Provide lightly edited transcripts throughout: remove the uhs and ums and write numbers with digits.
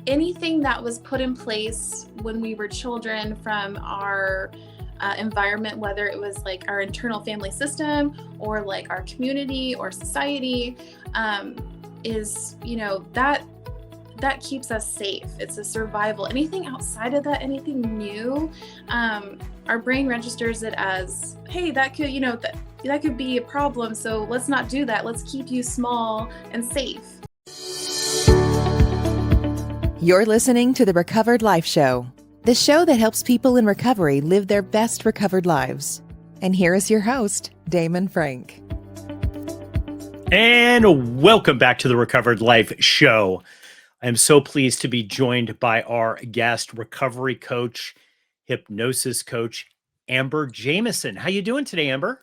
anything that was put in place when we were children from our environment, whether it was like our internal family system or like our community or society, is, that keeps us safe. It's a survival. Anything outside of that, anything new, our brain registers it as, hey, that could, that could be a problem. So let's not do that. Let's keep you small and safe. You're listening to the Recovered Life Show, the show that helps people in recovery live their best recovered lives. And here is your host, Damon Frank. And welcome back to the Recovered Life Show. I'm so pleased to be joined by our guest, recovery coach, hypnosis coach, Amber Jamison. How you doing today, Amber?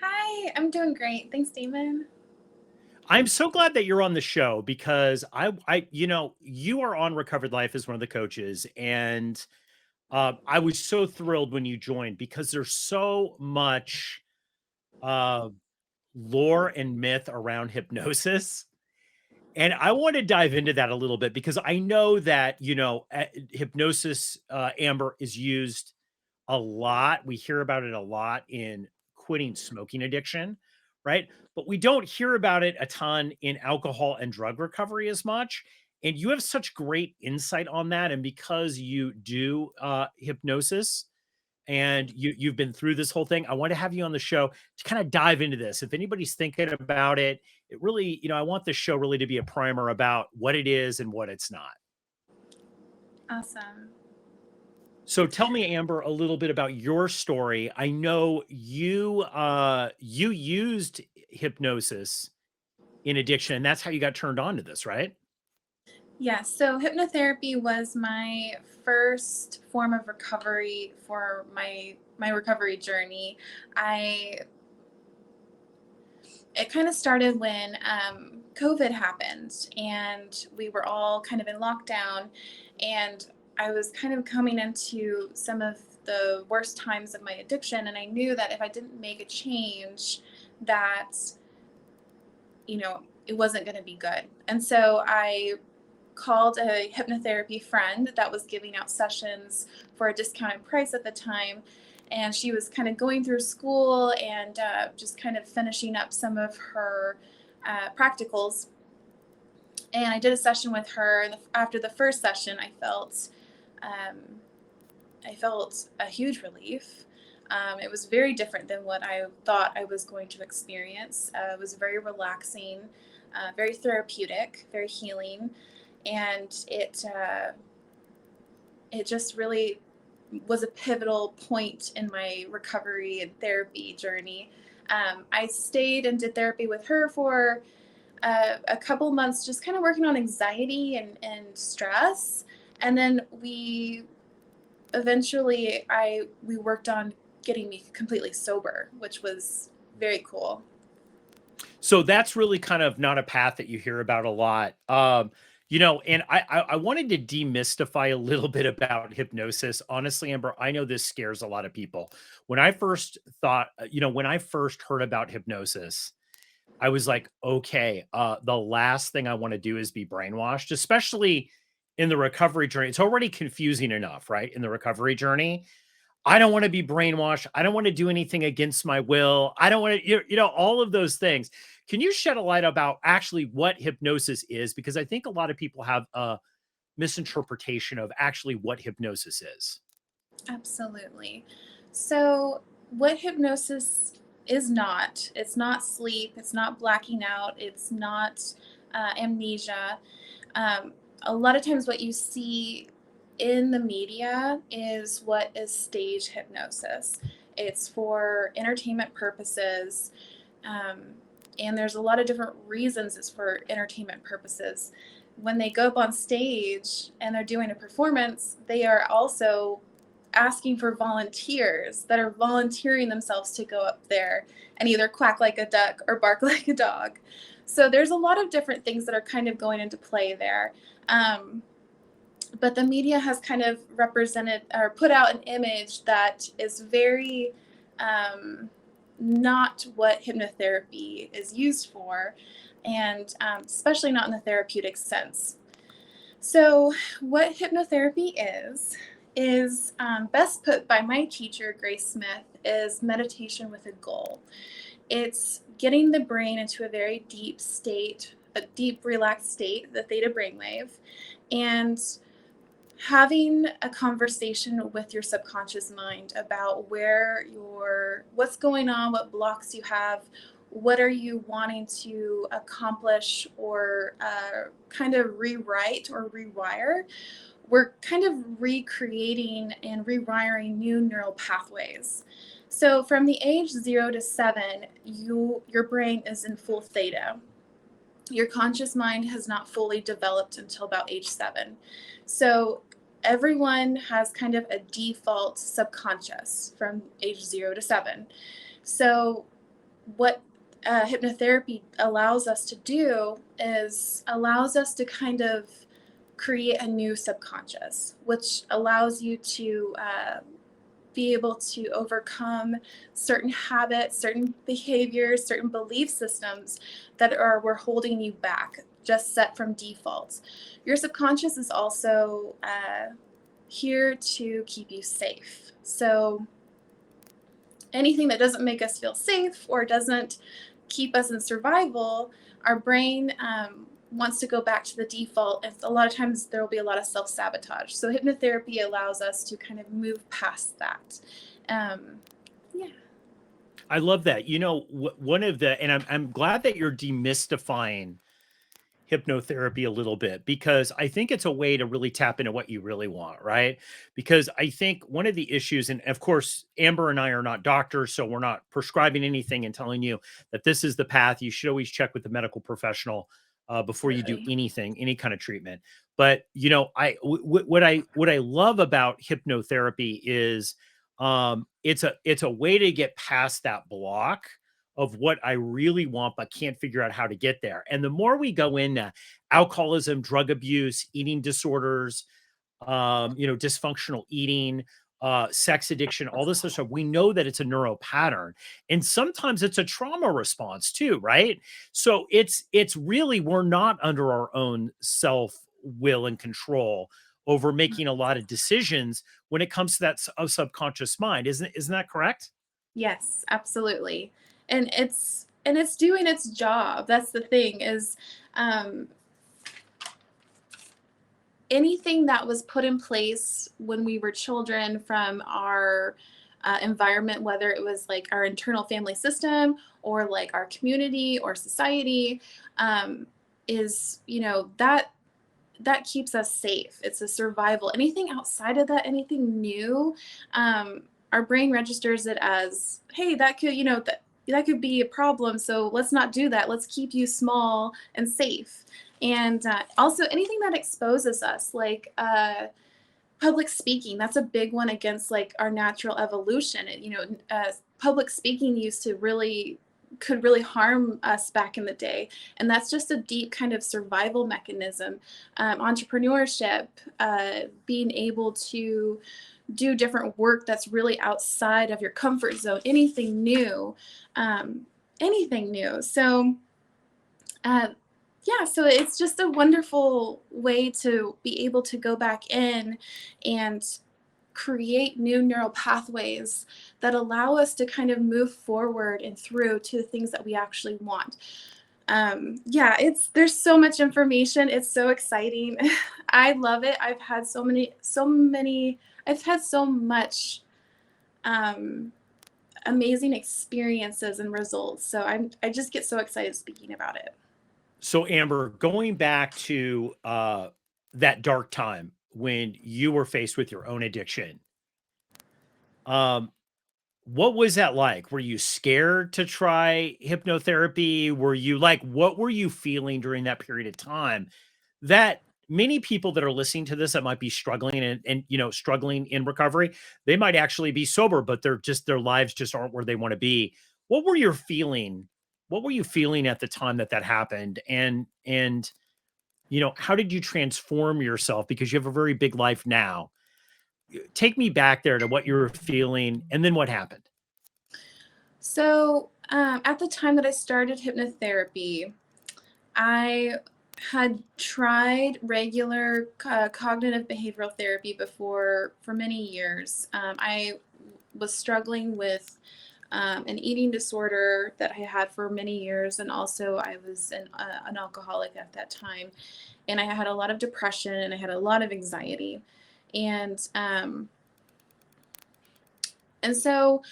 Hi, I'm doing great. Thanks, Damon. I'm so glad that you're on the show because you are on Recovered Life as one of the coaches, and I was so thrilled when you joined because there's so much lore and myth around hypnosis. And I want to dive into that a little bit because I know that, hypnosis, Amber, is used a lot. We hear about it a lot in quitting smoking addiction, right? But we don't hear about it a ton in alcohol and drug recovery as much. And you have such great insight on that. And because you do hypnosis, and you've been through this whole thing, I want to have you on the show to kind of dive into this. If anybody's thinking about it, it really, I want this show really to be a primer about what it is and what it's not. Awesome. So tell me, Amber, a little bit about your story. I know you used hypnosis in addiction, and that's how you got turned on to this, right? Yeah, so hypnotherapy was my first form of recovery for my recovery journey. It kind of started when COVID happened and we were all kind of in lockdown, and I was kind of coming into some of the worst times of my addiction, and I knew that if I didn't make a change, that it wasn't going to be good. And so I called a hypnotherapy friend that was giving out sessions for a discounted price at the time. And she was kind of going through school and just kind of finishing up some of her practicals. And I did a session with her. And after the first session, I felt a huge relief. It was very different than what I thought I was going to experience. It was very relaxing, very therapeutic, very healing. And it just really was a pivotal point in my recovery and therapy journey. I stayed and did therapy with her for a couple months, just kind of working on anxiety and stress. And then we worked on getting me completely sober, which was very cool. So that's really kind of not a path that you hear about a lot. And I wanted to demystify a little bit about hypnosis. Honestly, Amber, I know this scares a lot of people. When I first heard about hypnosis, I was like, okay, the last thing I want to do is be brainwashed, especially in the recovery journey. It's already confusing enough, right? In the recovery journey. I don't want to be brainwashed. I don't want to do anything against my will. I don't want to, all of those things. Can you shed a light about actually what hypnosis is? Because I think a lot of people have a misinterpretation of actually what hypnosis is. Absolutely. So what hypnosis is not, it's not sleep, it's not blacking out, it's not amnesia. A lot of times what you see in the media is what is stage hypnosis. It's for entertainment purposes. And there's a lot of different reasons it's for entertainment purposes. When they go up on stage and they're doing a performance, they are also asking for volunteers that are volunteering themselves to go up there and either quack like a duck or bark like a dog. So there's a lot of different things that are kind of going into play there. But the media has kind of represented or put out an image that is very not what hypnotherapy is used for, and especially not in the therapeutic sense. So, what hypnotherapy is best put by my teacher, Grace Smith, is meditation with a goal. It's getting the brain into a very deep state, a deep, relaxed state, the theta brainwave, and having a conversation with your subconscious mind about what's going on, what blocks you have, what are you wanting to accomplish or kind of rewrite or rewire. We're kind of recreating and rewiring new neural pathways. So from the age 0 to 7, your brain is in full theta. Your conscious mind has not fully developed until about age 7. So everyone has kind of a default subconscious from age 0 to 7. So what hypnotherapy allows us to do is allows us to kind of create a new subconscious, which allows you to be able to overcome certain habits, certain behaviors, certain belief systems that were holding you back, just set from default. Your subconscious is also here to keep you safe. So anything that doesn't make us feel safe or doesn't keep us in survival, our brain wants to go back to the default. And a lot of times there will be a lot of self-sabotage. So hypnotherapy allows us to kind of move past that. Yeah. I love that. One of the, and I'm glad that you're demystifying hypnotherapy a little bit, because I think it's a way to really tap into what you really want, right? Because I think one of the issues, and of course, Amber and I are not doctors, so we're not prescribing anything and telling you that this is the path. You should always check with the medical professional before you do Absolutely. anything, any kind of treatment. But what I love about hypnotherapy is it's a way to get past that block of what I really want, but can't figure out how to get there. And the more we go into alcoholism, drug abuse, eating disorders, dysfunctional eating, sex addiction, all this other stuff, we know that it's a neuro pattern. And sometimes it's a trauma response too, right? So it's really, we're not under our own self will and control over making a lot of decisions when it comes to that subconscious mind. Isn't that correct? Yes, absolutely. And it's doing its job. That's the thing is um, anything that was put in place when we were children from our environment, whether it was like our internal family system or like our community or society, is that keeps us safe. It's a survival. Anything outside of that, anything new, our brain registers it as, hey, that could, that could be a problem. So let's not do that. Let's keep you small and safe. And also anything that exposes us, like public speaking, that's a big one against like our natural evolution. Public speaking could really harm us back in the day, and that's just a deep kind of survival mechanism. Entrepreneurship, being able to do different work that's really outside of your comfort zone, anything new. So uh, yeah, so it's just a wonderful way to be able to go back in and create new neural pathways that allow us to kind of move forward and through to the things that we actually want. Yeah, there's so much information. It's so exciting. I love it. I've had so much amazing experiences and results. So I just get so excited speaking about it. So Amber, going back to that dark time when you were faced with your own addiction, um, what was that like? Were you scared to try hypnotherapy? Were you like, what were you feeling during that period of time that many people that are listening to this that might be struggling and struggling in recovery, they might actually be sober, but their lives just aren't where they want to be. What were you feeling? What were you feeling at the time that happened? And how did you transform yourself? Because you have a very big life now. Take me back there to what you were feeling and then what happened. So at the time that I started hypnotherapy, I had tried regular cognitive behavioral therapy before for many years. I was struggling with an eating disorder that I had for many years, and also I was an alcoholic at that time, and I had a lot of depression and I had a lot of anxiety, and and so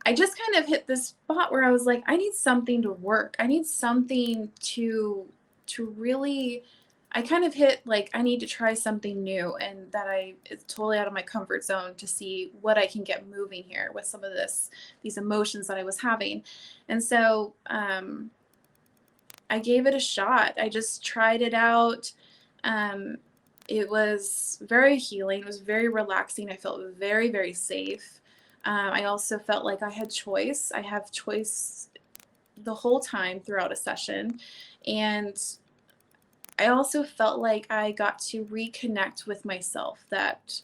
I just kind of hit this spot where I was like, I need something to work. I need something to really. I kind of hit like I need to try something new, and that it's totally out of my comfort zone to see what I can get moving here with some of these emotions that I was having, and so I gave it a shot. I just tried it out. Um, it was very healing. It was very relaxing. I felt very, very safe. I also felt like I had choice. I have choice the whole time throughout a session. And I also felt like I got to reconnect with myself that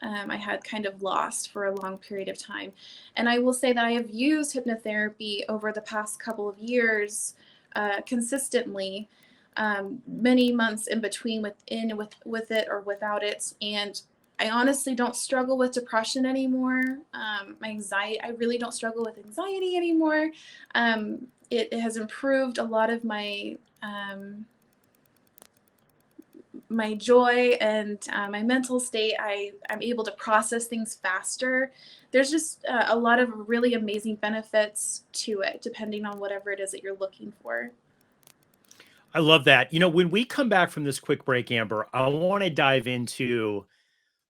I had kind of lost for a long period of time. And I will say that I have used hypnotherapy over the past couple of years consistently, many months in between with it or without it. And I honestly don't struggle with depression anymore. My anxiety, I really don't struggle with anxiety anymore. It has improved a lot of my joy and my mental state. I'm able to process things faster. There's just a lot of really amazing benefits to it, depending on whatever it is that you're looking for. I love that. When we come back from this quick break, Amber, I want to dive into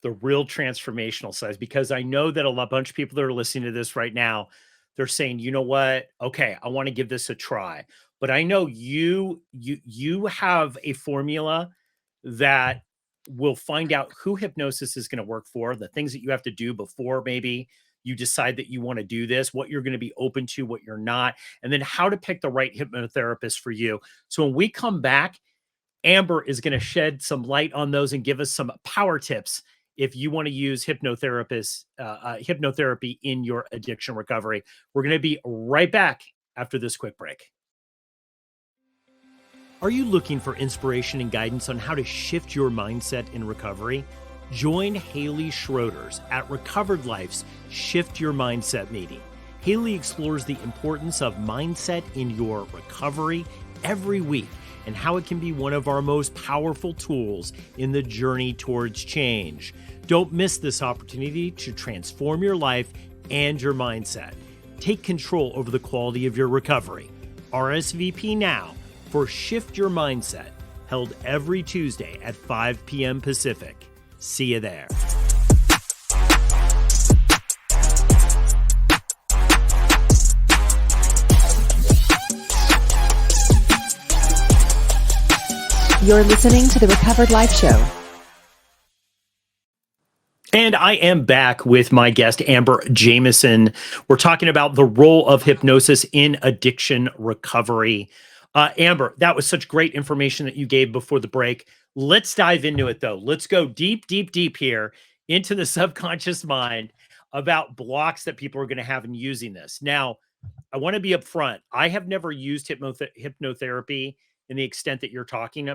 the real transformational sides, because I know that bunch of people that are listening to this right now, they're saying, you know what? Okay, I want to give this a try. But I know you have a formula that will find out who hypnosis is going to work for, the things that you have to do before maybe you decide that you want to do this, what you're going to be open to, what you're not, and then how to pick the right hypnotherapist for you. So when we come back, Amber is going to shed some light on those and give us some power tips if you want to use hypnotherapy in your addiction recovery. We're going to be right back after this quick break. Are you looking for inspiration and guidance on how to shift your mindset in recovery? Join Haley Schroeder's at Recovered Life's Shift Your Mindset meeting. Haley explores the importance of mindset in your recovery every week and how it can be one of our most powerful tools in the journey towards change. Don't miss this opportunity to transform your life and your mindset. Take control over the quality of your recovery. RSVP now for Shift Your Mindset, held every Tuesday at 5 p.m. Pacific. See you there. You're listening to the Recovered Life Show. And I am back with my guest, Amber Jamison. We're talking about the role of hypnosis in addiction recovery. Amber, that was such great information that you gave before the break. Let's dive into it, though. Let's go deep, deep, deep here into the subconscious mind about blocks that people are going to have in using this. Now, I want to be upfront. I have never used hypnotherapy in the extent that you're talking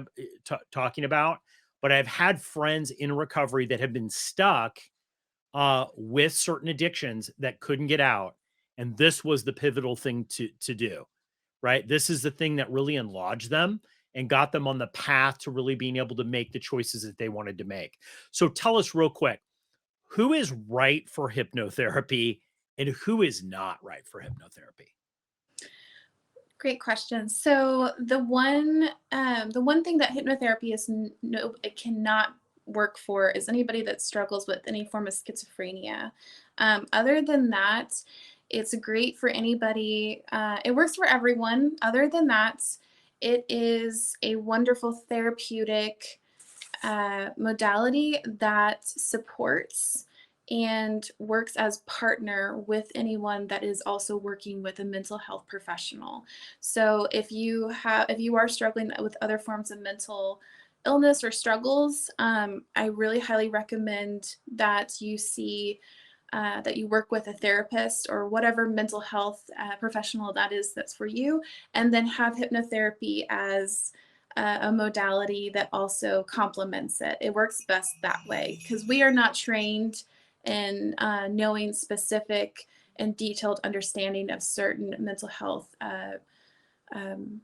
about, but I've had friends in recovery that have been stuck with certain addictions that couldn't get out, and this was the pivotal thing to do. Right, this is the thing that really enlarged them and got them on the path to really being able to make the choices that they wanted to make. So tell us real quick, who is right for hypnotherapy and who is not right for hypnotherapy? Great question. So the one thing that hypnotherapy no, it cannot work for is anybody that struggles with any form of schizophrenia. Other than that, it's great for anybody. It works for everyone. Other than that, it is a wonderful therapeutic modality that supports and works as partner with anyone that is also working with a mental health professional. So if you are struggling with other forms of mental illness or struggles, I really highly recommend that that you work with a therapist or whatever mental health professional that is that's for you, and then have hypnotherapy as a modality that also complements it. It works best that way because we are not trained in knowing specific and detailed understanding of certain mental health um,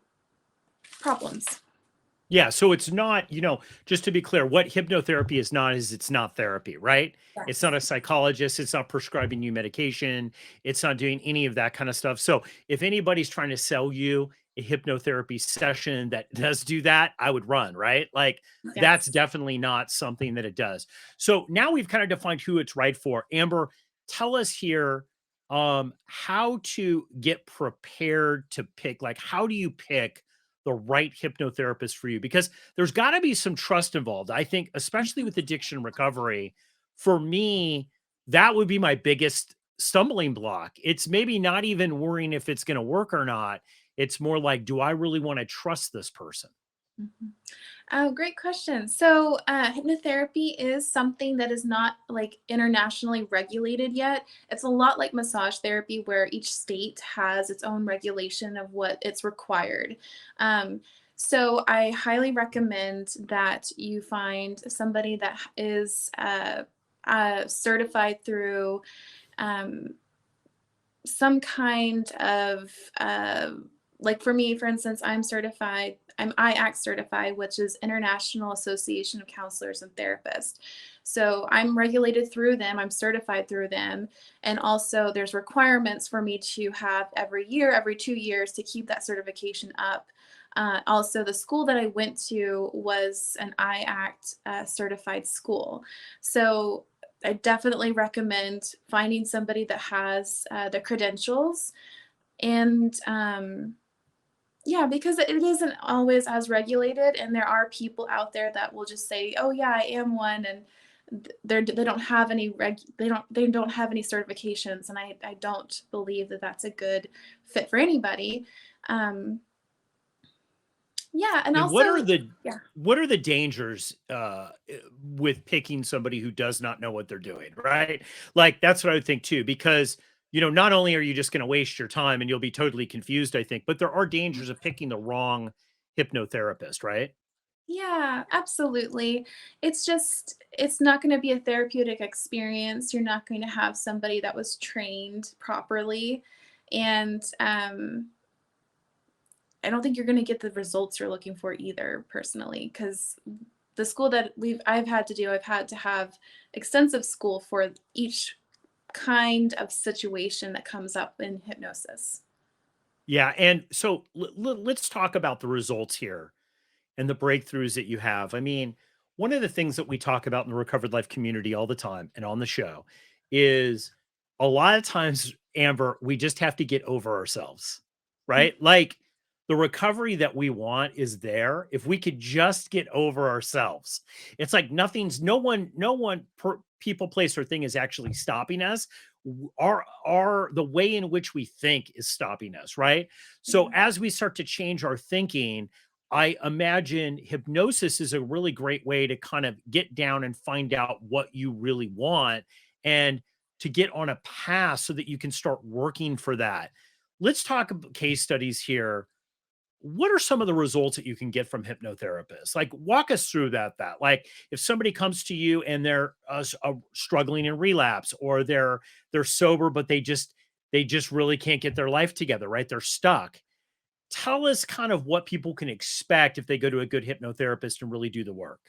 problems. Yeah, so it's not, just to be clear, what hypnotherapy is not is it's not therapy, right? It's not Yes. a psychologist, it's not prescribing you medication, it's not doing any of that kind of stuff. So if anybody's trying to sell you a hypnotherapy session that does do that, I would run, right? Like that's Yes. definitely not something that it does. So now we've kind of defined who it's right for. Amber, tell us here how to get prepared to pick, like how do you pick the right hypnotherapist for you, because there's got to be some trust involved. I think, especially Mhm. with addiction recovery, for me, that would be my biggest stumbling block. It's maybe not even worrying if it's going to work or not. It's more like, do I really want to trust this person? Mhm. Oh, great question. So, hypnotherapy is something that is not like internationally regulated yet. It's a lot like massage therapy, where each state has its own regulation of what it's required. Um, so, I highly recommend that you find somebody that is certified through um, some kind of like for me, for instance, I'm IACT certified, which is International Association of Counselors and Therapists. So I'm regulated through them, I'm certified through them. And also there's requirements for me to have every year, every 2 years, to keep that certification up. Also, the school that I went to was an IACT certified school. So I definitely recommend finding somebody that has the credentials. And yeah, because it isn't always as regulated, and there are people out there that will just say, "Oh yeah, I am one," and they don't have any they don't have any certifications, and I don't believe that that's a good fit for anybody. Um, yeah, and And also yeah. what are the dangers with picking somebody who does not know what they're doing, right? Like that's what I would think too, because not only are you just going to waste your time and you'll be totally confused, I think, but there are dangers of picking the wrong hypnotherapist, right? Yeah, absolutely. It's not going to be a therapeutic experience. You're not going to have somebody that was trained properly. And I don't think you're going to get the results you're looking for either, personally, because the school that I've had to have extensive school for each kind of situation that comes up in hypnosis. Yeah, and so let's talk about the results here and the breakthroughs that you have. I mean, one of the things that we talk about in the recovered life community all the time and on the show is a lot of times, Amber, we just have to get over ourselves, right? Like the recovery that we want is there. If we could just get over ourselves, it's like no one, people, place, or thing is actually stopping us. The way in which we think is stopping us, right? So Yeah. as we start to change our thinking, I imagine hypnosis is a really great way to kind of get down and find out what you really want and to get on a path so that you can start working for that. Let's talk about case studies here. What are some of the results that you can get from hypnotherapists? Like, walk us through that. Like, if somebody comes to you and they're struggling in relapse, or they're sober, but they just really can't get their life together, right? They're stuck. Tell us kind of what people can expect if they go to a good hypnotherapist and really do the work.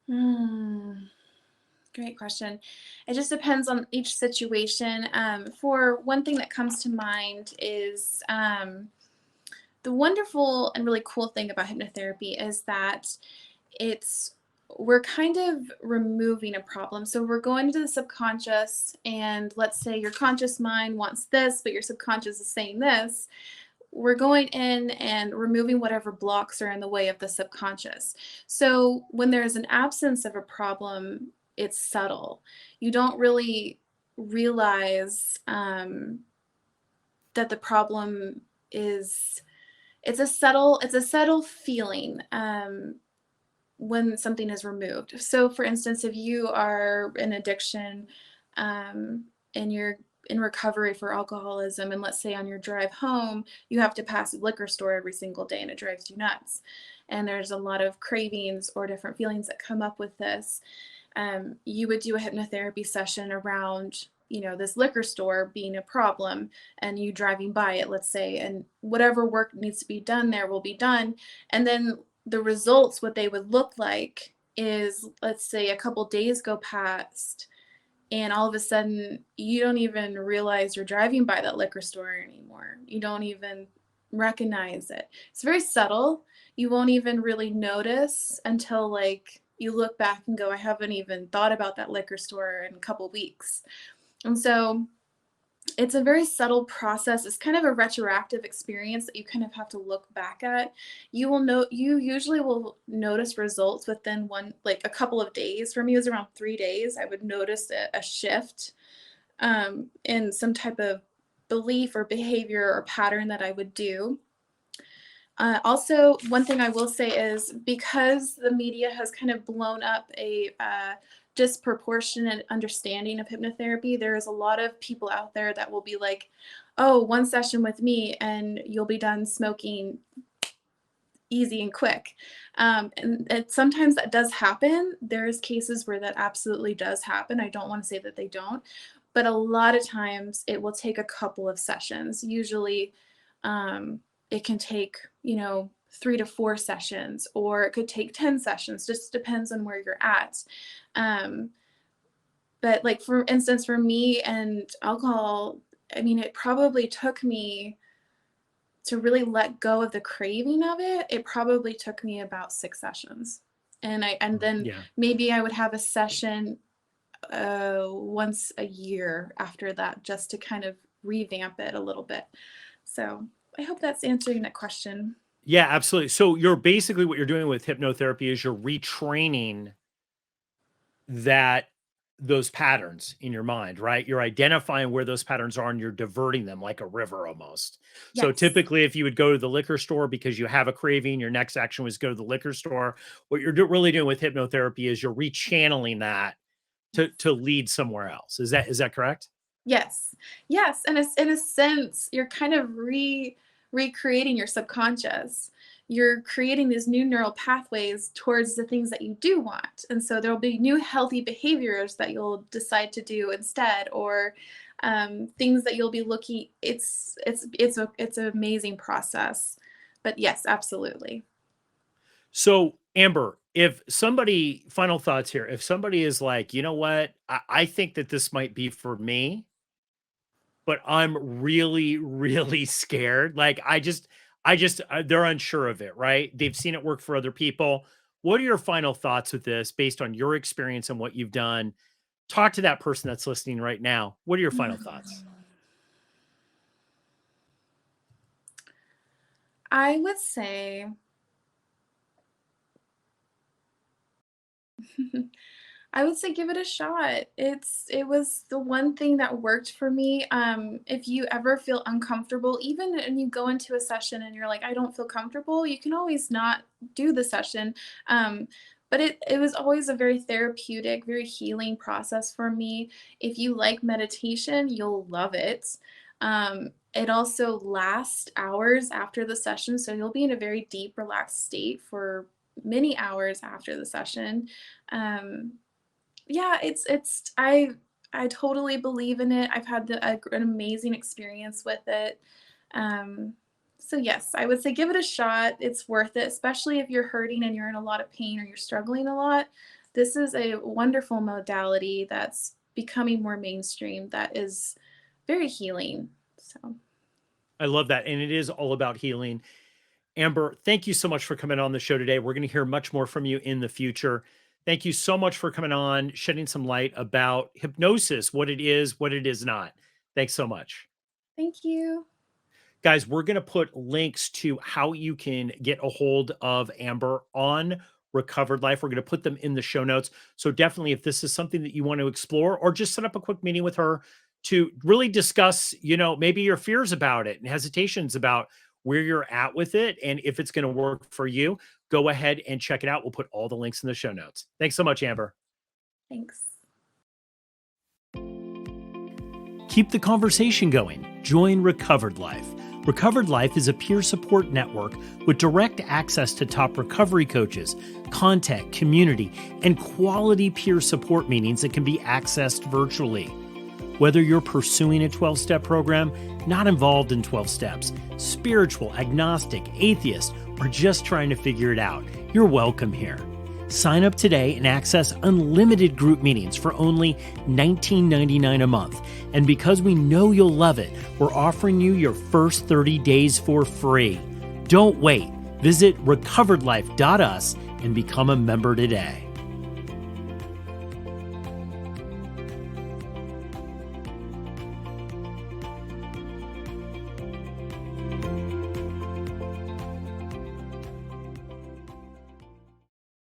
Hmm. Great question. It just depends on each situation. For one thing that comes to mind is the wonderful and really cool thing about hypnotherapy is that it's we're kind of removing a problem. So we're going to the subconscious, and let's say your conscious mind wants this, but your subconscious is saying this. We're going in and removing whatever blocks are in the way of the subconscious. So when there's an absence of a problem, it's subtle. You don't really realize that the problem is it's a subtle feeling when something is removed. So for instance, if you are in addiction and you're in recovery for alcoholism, and let's say on your drive home you have to pass a liquor store every single day and it drives you nuts, and there's a lot of cravings or different feelings that come up with this, you would do a hypnotherapy session around, this liquor store being a problem and you driving by it, let's say, and whatever work needs to be done there will be done. And then the results, what they would look like is, let's say a couple days go past and all of a sudden you don't even realize you're driving by that liquor store anymore. You don't even recognize it. It's very subtle. You won't even really notice until like you look back and go, I haven't even thought about that liquor store in a couple weeks. And so it's a very subtle process. It's kind of a retroactive experience that you kind of have to look back at. You usually will notice results within like a couple of days. For me, it was around 3 days. I would notice a shift in some type of belief or behavior or pattern that I would do. Also, one thing I will say is, because the media has kind of blown up a disproportionate understanding of hypnotherapy, there is a lot of people out there that will be like, oh, one session with me and you'll be done smoking easy and quick. And sometimes that does happen. There's cases where that absolutely does happen. I don't want to say that they don't, but a lot of times it will take a couple of sessions. Usually it can take, 3 to 4 sessions, or it could take 10 sessions, just depends on where you're at. But like, for instance, for me and alcohol, I mean, it probably took me to really let go of the craving of it. It probably took me about 6 sessions. And then maybe I would have a session once a year after that, just to kind of revamp it a little bit. So I hope that's answering that question. Yeah, absolutely. So you're basically, what you're doing with hypnotherapy is you're retraining those patterns in your mind, right? You're identifying where those patterns are and you're diverting them like a river almost. So Yes. typically, if you would go to the liquor store because you have a craving, your next action was go to the liquor store. What you're really doing with hypnotherapy is you're rechanneling that to lead somewhere else. Is that correct? Yes. Yes. And it's, in a sense, you're kind of recreating your subconscious. You're creating these new neural pathways towards the things that you do want. And so there'll be new healthy behaviors that you'll decide to do instead, or things that you'll be looking. It's an amazing process. But yes, absolutely. So, Amber, final thoughts here, if somebody is like, you know what, I think that this might be for me, but I'm really, really scared. Like, they're unsure of it, right? They've seen it work for other people. What are your final thoughts with this based on your experience and what you've done? Talk to that person that's listening right now. What are your final thoughts? I would say I would say give it a shot. It was the one thing that worked for me. If you ever feel uncomfortable, even when you go into a session and you're like, I don't feel comfortable, you can always not do the session. But it was always a very therapeutic, very healing process for me. If you like meditation, you'll love it. It also lasts hours after the session, so you'll be in a very deep, relaxed state for many hours after the session. Um, yeah, I totally believe in it. I've had an amazing experience with it. Um, so yes, I would say give it a shot. It's worth it, especially if you're hurting and you're in a lot of pain or you're struggling a lot. This is a wonderful modality that's becoming more mainstream, that is very healing. So I love that. And it is all about healing. Amber, thank you so much for coming on the show today. We're going to hear much more from you in the future. Thank you so much for coming on, shedding some light about hypnosis, what it is not. Thanks so much. thank you. Guys, we're going to put links to how you can get a hold of Amber on Recovered Life. We're going to put them in the show notes. So definitely, if this is something that you want to explore, or just set up a quick meeting with her to really discuss, maybe your fears about it and hesitations about where you're at with it, and if it's going to work for you, go ahead and check it out. We'll put all the links in the show notes. Thanks so much, Amber. Thanks. Keep the conversation going. Join Recovered Life. Recovered Life is a peer support network with direct access to top recovery coaches, content, community, and quality peer support meetings that can be accessed virtually. Whether you're pursuing a 12-step program, not involved in 12 steps, spiritual, agnostic, atheist, or just trying to figure it out, you're welcome here. Sign up today and access unlimited group meetings for only $19.99 a month. And because we know you'll love it, we're offering you your first 30 days for free. Don't wait. Visit recoveredlife.us and become a member today.